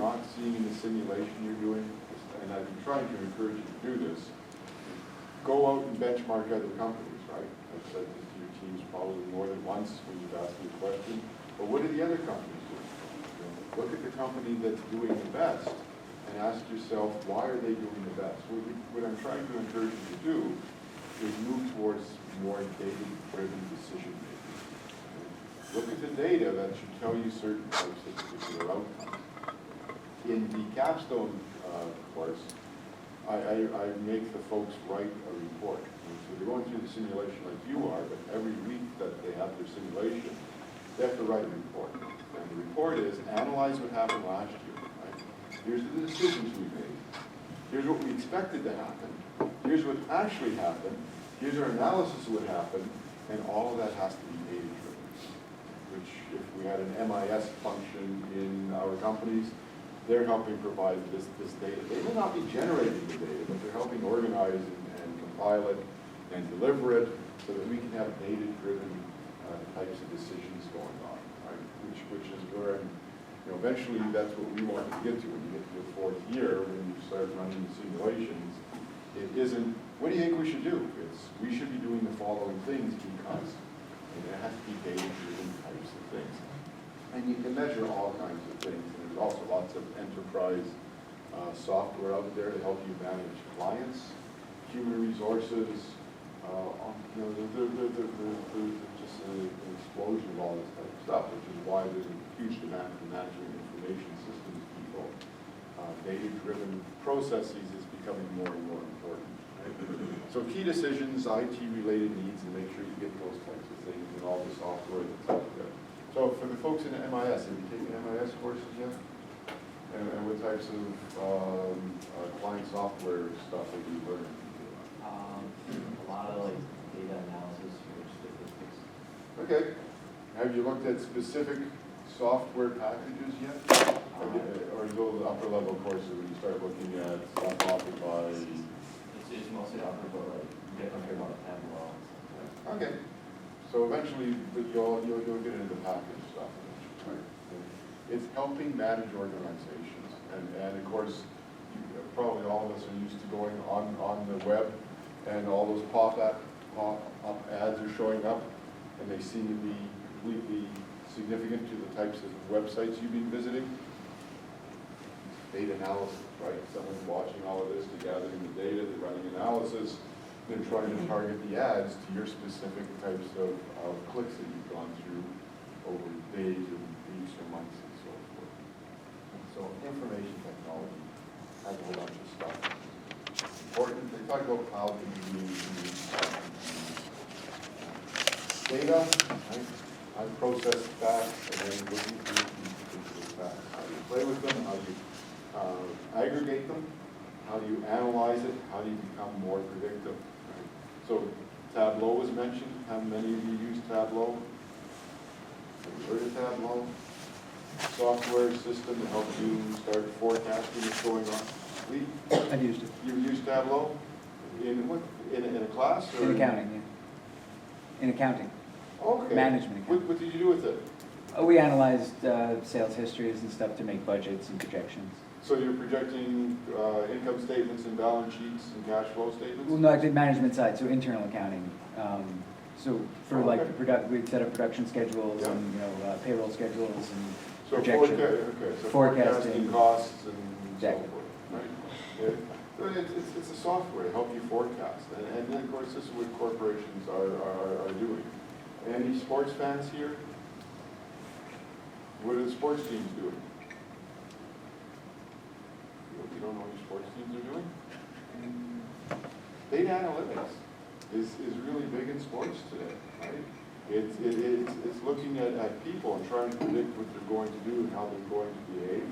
not seeing in the simulation you're doing, and I've been trying to encourage you to do this, go out and benchmark other companies, right? I've said this to your teams probably more than once when you've asked me a question, but what do the other companies do? Look at the company that's doing the best and ask yourself, why are they doing the best? What I'm trying to encourage you to do is move towards more data-driven decision making. Look at the data that should tell you certain types of particular outcomes. In the capstone course, I make the folks write a report. And so they're going through the simulation like you are, but every week that they have their simulation, they have to write a report. And the report is, analyze what happened last year. Right? Here's the decisions we made. Here's what we expected to happen. Here's what actually happened. Here's our analysis of what happened. And all of that has to be data-driven. Which, if we had an MIS function in our companies, they're helping provide this data. They may not be generating the data, but they're helping organize and compile it and deliver it so that we can have data-driven types of decisions going on, right? Which is where, eventually that's what we want to get to when you get to your fourth year, when you start running the simulations. It isn't, what do you think we should do? It's, we should be doing the following things because it has to be data-driven types of things. And you can measure all kinds of things. And there's also lots of enterprise software out there to help you manage clients, human resources. There's just an explosion of all this type of stuff, which is why there's a huge demand for management information systems people. Data-driven processes is becoming more and more important. Right? So key decisions, IT-related needs, and make sure you get those types of things in all the software that's out there. So for the folks in the MIS, have you taken MIS courses yet? And what types of client software stuff have you learned? A lot of like data analysis for statistics. Okay. Have you looked at specific software packages yet? Or those upper level courses when you start looking at stuff offered by? It's mostly offered by like different about Tableau. Okay. So eventually you'll get into the package stuff. Right? It's helping manage organizations. And of course, probably all of us are used to going on the web and all those pop-up ads are showing up and they seem to be completely significant to the types of websites you've been visiting. Data analysis, right? Someone's watching all of this, they're gathering the data, they're running analysis, they're trying to target the ads to your specific types of clicks that you've gone through over days and weeks or months and so forth. So information technology has a whole bunch of stuff. Important, they talk about cloud computing, data, right? I process facts and then looking through these facts. How do you play with them? How do you aggregate them? How do you analyze it? How do you become more predictive? Right? So Tableau was mentioned. How many of you use Tableau? Have you heard of Tableau? Software system to help you start forecasting what's going on. Lee? I've used it. You've used Tableau? In what? In a class? Or In accounting, yeah. In accounting. Okay. Management accounting. What did you do with it? We analyzed sales histories and stuff to make budgets and projections. So you're projecting income statements and balance sheets and cash flow statements? Well, no, I did management side, so internal accounting. So for like Okay. we'd set up production schedules Yeah. and payroll schedules and So projection. so Forecasting. forecasting costs and Exactly. so forth, right? Yeah. So it's a software to help you forecast, and then of course this is what corporations are doing. Any sports fans here? What are the sports teams doing? You don't know what your sports teams are doing? Data analytics is really big in sports today, right? It's looking at people and trying to predict what they're going to do and how they're going to behave.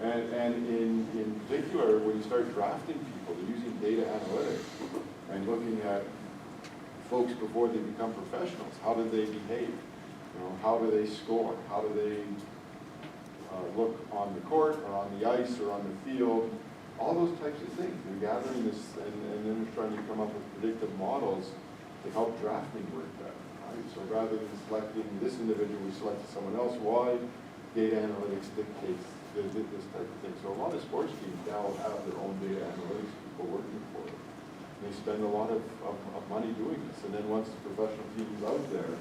And in particular, when you start drafting people, they're using data analytics and looking at folks before they become professionals. How do they behave? How do they score? How do they look on the court or on the ice or on the field? All those types of things. They're gathering this and then they're trying to come up with predictive models to help drafting work better. Right? So rather than selecting this individual, we selected someone else. Why? Data analytics dictates this type of thing. So a lot of sports teams now have their own data analytics people working for them. They spend a lot of money doing this, and then once the professional team is out there,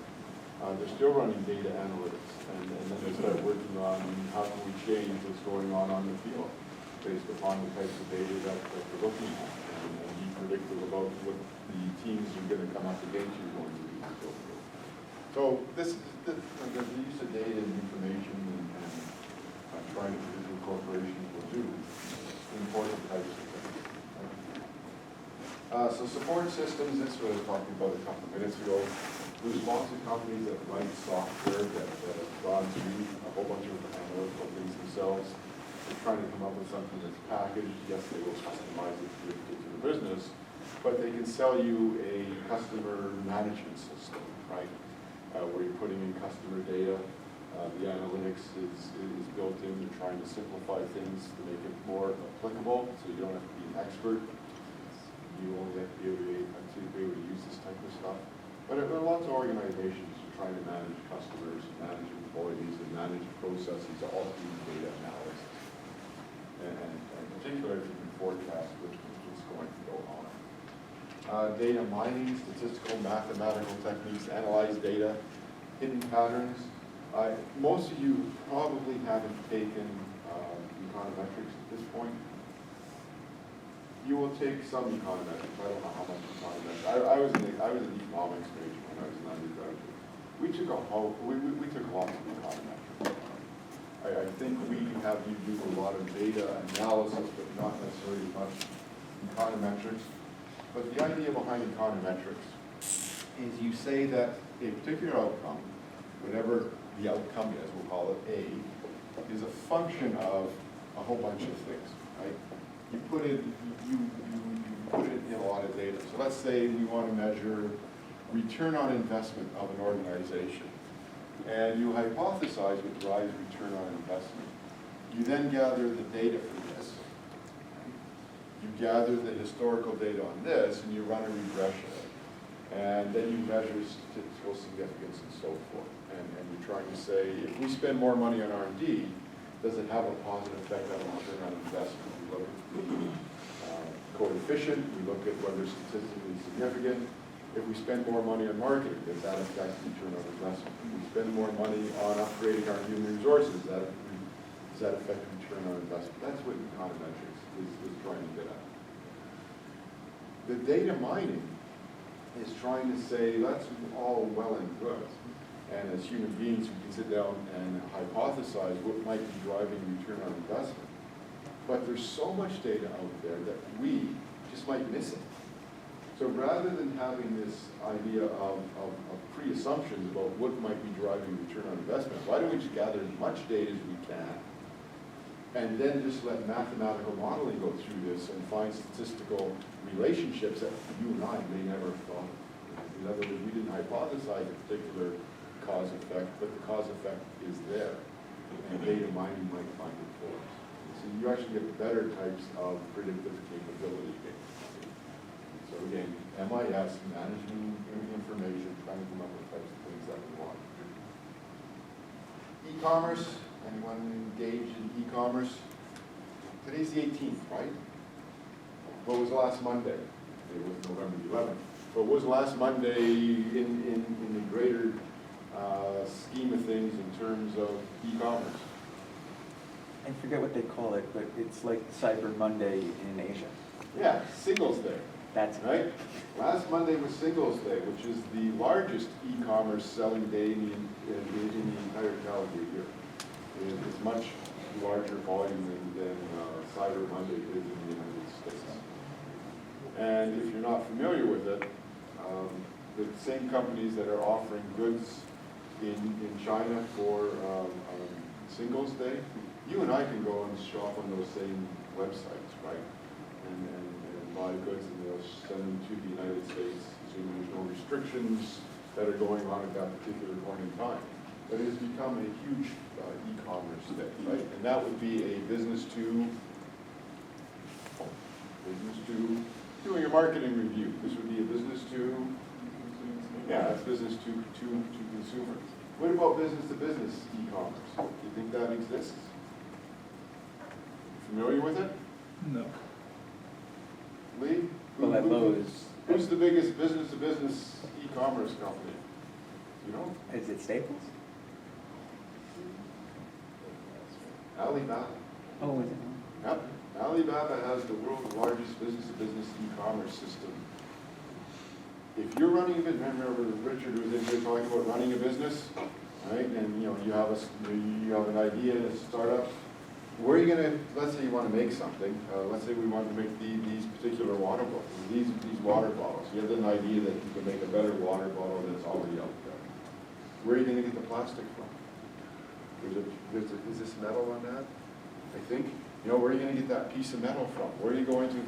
they're still running data analytics, and then they start working on how can we change what's going on the field based upon the types of data that they're looking at, and be predictive about what the teams are going to come up against you going to be and so forth. So this is the use of data and information and trying to do corporations will do important types of things. So support systems, this was talking about a couple of minutes ago. There's lots of companies that write software that have gone through a whole bunch of analytical things themselves. They're trying to come up with something that's packaged. Yes, they will customize it to the business, but they can sell you a customer management system, right? Where you're putting in customer data. The analytics is built in. They're trying to simplify things to make it more applicable, so you don't have to be an expert. You only have to be able to use this type of stuff. But there are lots of organizations who are trying to manage customers, manage employees, and manage processes all through data analysis. And particularly if you can forecast what's going to go on. Data mining, statistical, mathematical techniques, analyze data, hidden patterns. Most of you probably haven't taken econometrics at this point. You will take some econometrics. I don't know how much econometrics. I was an economics major when I was an undergraduate. We took lots of econometrics. I think we have you do a lot of data analysis, but not necessarily much econometrics. But the idea behind econometrics is you say that a particular outcome, whatever the outcome is, we'll call it A, is a function of a whole bunch of things, right? You put it in a lot of data. So let's say we want to measure return on investment of an organization. And you hypothesize what drives return on investment. You then gather the data for this. You gather the historical data on this, and you run a regression. And then you measure statistical significance and so forth. And you're trying to say, if we spend more money on R&D, does it have a positive effect on return on investment? We look at the coefficient, we look at whether it's statistically significant. If we spend more money on marketing, does that affect return on investment? If we spend more money on upgrading our human resources, does that affect return on investment? That's what econometrics is trying to get at. The data mining is trying to say that's all well and good. And as human beings, we can sit down and hypothesize what might be driving return on investment. But there's so much data out there that we just might miss it. So rather than having this idea of pre-assumptions about what might be driving return on investment, why don't we just gather as much data as we can, and then just let mathematical modeling go through this and find statistical relationships that you and I may never have thought of. In other words, we didn't hypothesize a particular cause effect, but the cause effect is there, and data mining might find it for us. So you actually get better types of predictive capability. So again, MIS, managing information, trying to come up with types of things that we want. E-commerce, anyone engaged in e-commerce? Today's the 18th, right? What was last Monday? It was November 11th. But what was last Monday in the greater scheme of things in terms of e-commerce? I forget what they call it, but it's like Cyber Monday in Asia. Yeah, Singles Day. That's right. Last Monday was Singles Day, which is the largest e-commerce selling day in the entire calendar year. It's much larger volume than Cyber Monday is in the United States. And if you're not familiar with it, the same companies that are offering goods in China for Singles Day, you and I can go and shop on those same websites, right? And buy goods, and they'll send them to the United States, assuming there's no restrictions that are going on at that particular point in time. But it has become a huge e-commerce day, right? And that would be a business to doing a marketing review. This would be a business to, yeah, that's business to consumer. What about business to business e-commerce? Do you think that exists? Familiar with it? No. Lee? Well, at Lowe's, Who's the biggest business-to-business e-commerce company? You know? is it Staples? Alibaba. Oh, is it? Yep. Alibaba has the world's largest business-to-business e-commerce system. If you're running a business, remember Richard was in here talking about running a business, right? And you have an idea to start up. Where are you gonna, let's say you wanna make something, let's say we want to make these particular water bottles, these water bottles. You have an idea that you can make a better water bottle that's already out there. Where are you gonna get the plastic from? Is this metal on that? I think. Where are you gonna get that piece of metal from? Where are you going to?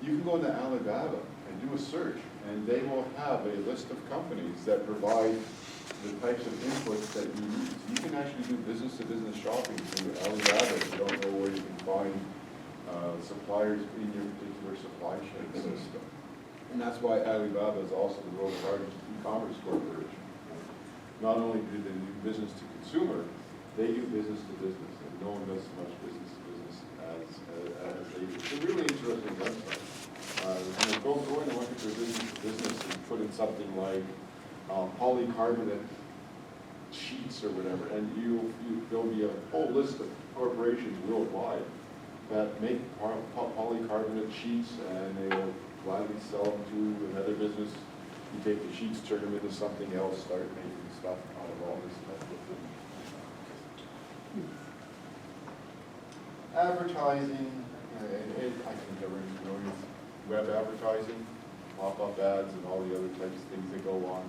You can go into Alibaba and do a search, and they will have a list of companies that provide the types of inputs that you need. You can actually do business-to-business shopping through Alibaba if you don't know where you can find suppliers in your particular supply chain system. And that's why Alibaba is also the world's largest e-commerce corporation. Not only do they do business to consumer, they do business to business, and no one does so much business to business as they do. It's a really interesting website. Go in and look at their business to business and put in something like polycarbonate sheets or whatever, and there'll be a whole list of corporations worldwide that make polycarbonate sheets, and they will gladly sell them to another business. You take the sheets, turn them into something else, start making stuff out of all this stuff. Advertising, and I think everyone's familiar with web advertising, pop-up ads, and all the other types of things that go on.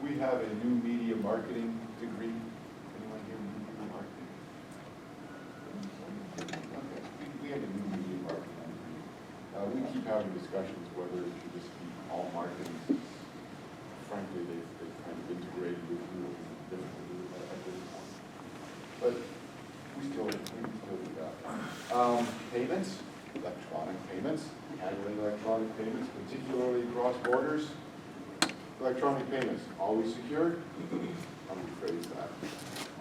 We have a new media marketing degree. Anyone here media marketing? Okay, we have a new media marketing degree. We keep having discussions whether it should just be all marketing. Frankly, they've kind of integrated with rules and differently at this point. But we still do that. Payments, electronic payments, handling electronic payments, particularly cross borders. Electronic payments, always secure. Let me rephrase that.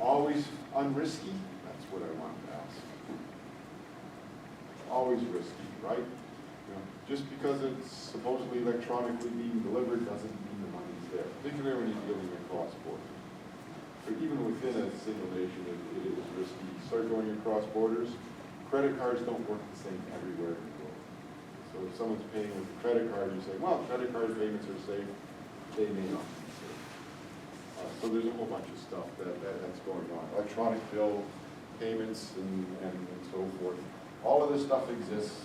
Always unrisky. That's what I wanted to ask. Always risky, right? Just because it's supposedly electronically being delivered doesn't mean the money's there, particularly when you're dealing with cross borders. So even within a single nation, it is risky. You start going across borders, credit cards don't work the same everywhere in the world. So if someone's paying with a credit card, you say, well, credit card payments are safe. They may not be safe. So there's a whole bunch of stuff that's going on. Electronic bill payments and so forth. All of this stuff exists.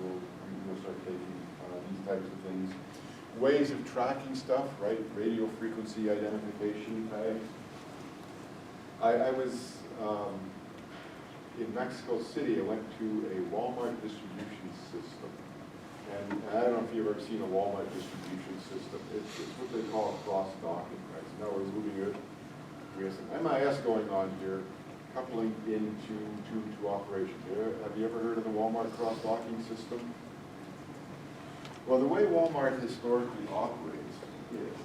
We'll start taking these types of things. Ways of tracking stuff, right? Radio frequency identification tags. I was in Mexico City. I went to a Walmart distribution system. And I don't know if you've ever seen a Walmart distribution system. It's what they call a cross-docking, right? So now we have some MIS going on here, coupling into two operations. Have you ever heard of the Walmart cross-docking system? Well, the way Walmart historically operates is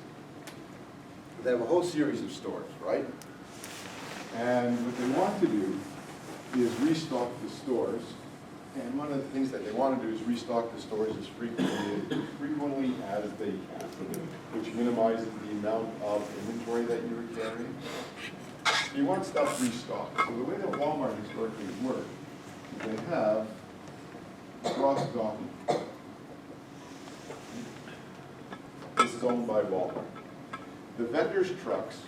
they have a whole series of stores, right? And what they want to do is restock the stores. And one of the things that they want to do is restock the stores as frequently as they can, which minimizes the amount of inventory that you're carrying. You want stuff restocked. So the way that Walmart historically works is they have cross-docking. This is owned by Walmart. The vendors' trucks,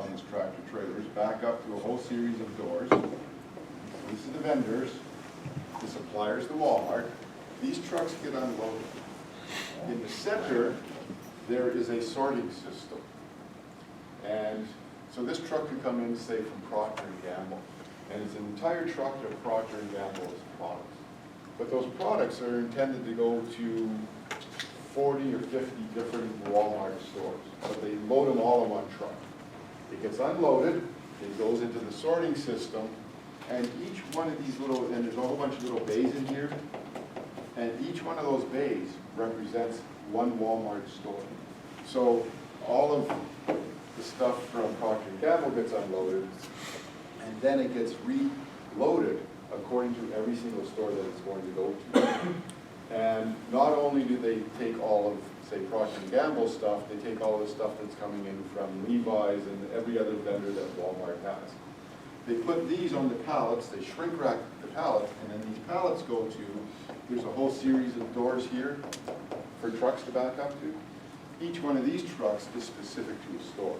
these tractor trailers, back up to a whole series of doors. This is the vendors, the suppliers, the Walmart. These trucks get unloaded. In the center, there is a sorting system. And so this truck could come in, say, from Procter & Gamble, and it's an entire truck of Procter & Gamble's products. But those products are intended to go to 40 or 50 different Walmart stores. So they load them all in one truck. It gets unloaded, it goes into the sorting system, and each one of these little, and there's a whole bunch of little bays in here, and each one of those bays represents one Walmart store. So all of the stuff from Procter & Gamble gets unloaded, and then it gets reloaded according to every single store that it's going to go to. And not only do they take all of, say, Procter & Gamble stuff, they take all of the stuff that's coming in from Levi's and every other vendor that Walmart has. They put these on the pallets, they shrink wrap the pallets, and then these pallets go to, there's a whole series of doors here for trucks to back up to. Each one of these trucks is specific to a store.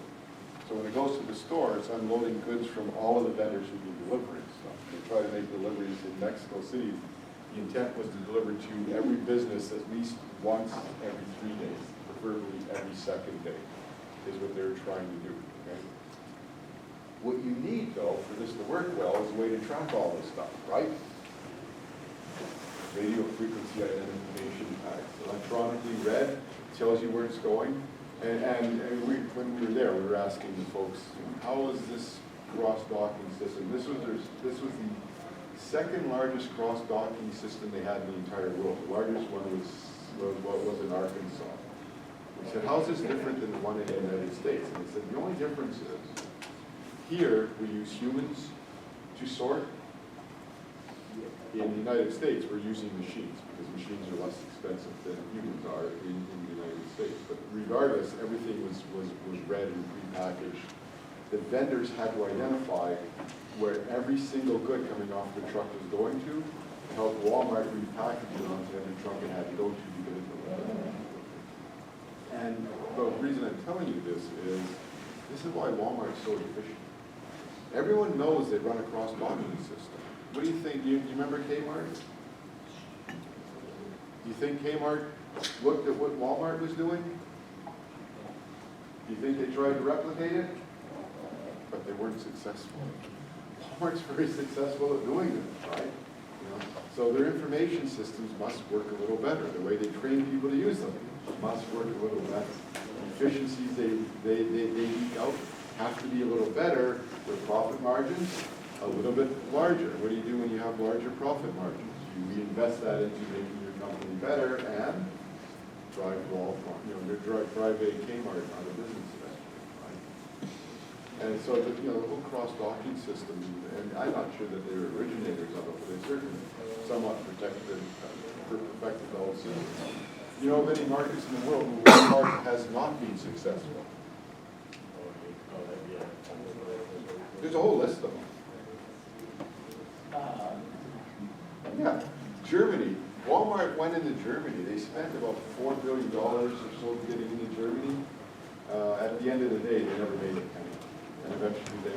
So when it goes to the store, it's unloading goods from all of the vendors who do delivery stuff. They try to make deliveries in Mexico City. The intent was to deliver to every business at least once every 3 days, preferably every second day, is what they're trying to do, okay? What you need, though, for this to work well is a way to track all this stuff, right? Radio frequency identification tags, electronically read, tells you where it's going. And when we were there, we were asking the folks, how is this cross-docking system? This was the second largest cross-docking system they had in the entire world. The largest one was in Arkansas. We said, how's this different than the one in the United States? And they said, the only difference is, here we use humans to sort. In the United States, we're using machines, because machines are less expensive than humans are in the United States. But regardless, everything was read and prepackaged. The vendors had to identify where every single good coming off the truck was going to help Walmart repackage it onto every truck it had to go to get it delivered. And the reason I'm telling you this is why Walmart is so efficient. Everyone knows they run a cross-docking system. What do you think? Do you remember Kmart? Do you think Kmart looked at what Walmart was doing? Do you think they tried to replicate it? But they weren't successful. Walmart's very successful at doing this, right? So their information systems must work a little better. The way they train people to use them must work a little better. Efficiencies they eke out have to be a little better with profit margins a little bit larger. What do you do when you have larger profit margins? You reinvest that into making your company better and drive Walmart, drive a Kmart out of business eventually, right? And so the whole cross-docking system, and I'm not sure that they're originators of it, but they certainly somewhat perfected the whole system. You know of any markets in the world where Walmart has not been successful? There's a whole list of them. Yeah, Germany. Walmart went into Germany. They spent about $4 billion or so getting into Germany. At the end of the day, they never made a penny. And eventually they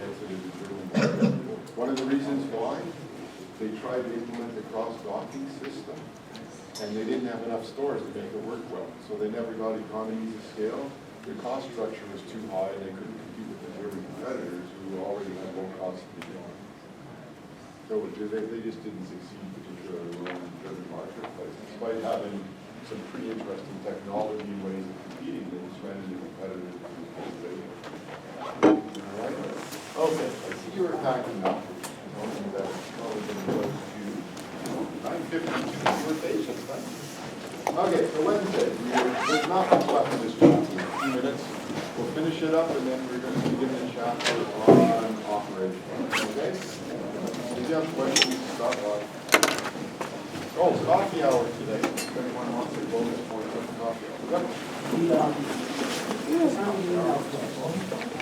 exited the German market. One of the reasons why, they tried to implement the cross-docking system, and they didn't have enough stores to make it work well. So they never got economies of scale. Their cost structure was too high, and they couldn't compete with the German competitors who already had low cost of living. So they just didn't succeed particularly well in the German marketplace. Despite having some pretty interesting technology and ways of competing, they just ran into competitors. All right? Okay, I see you were packing up. Hoping that it's probably going to go to 9:52. You were patient, huh? Okay, so Wednesday, there's not much left in this chapter. In a few minutes, we'll finish it up, and then we're going to begin the chapter on operation. Okay? If you have questions, stop by. Oh, it's coffee hour today. If anyone wants to go for coffee hour. Yep.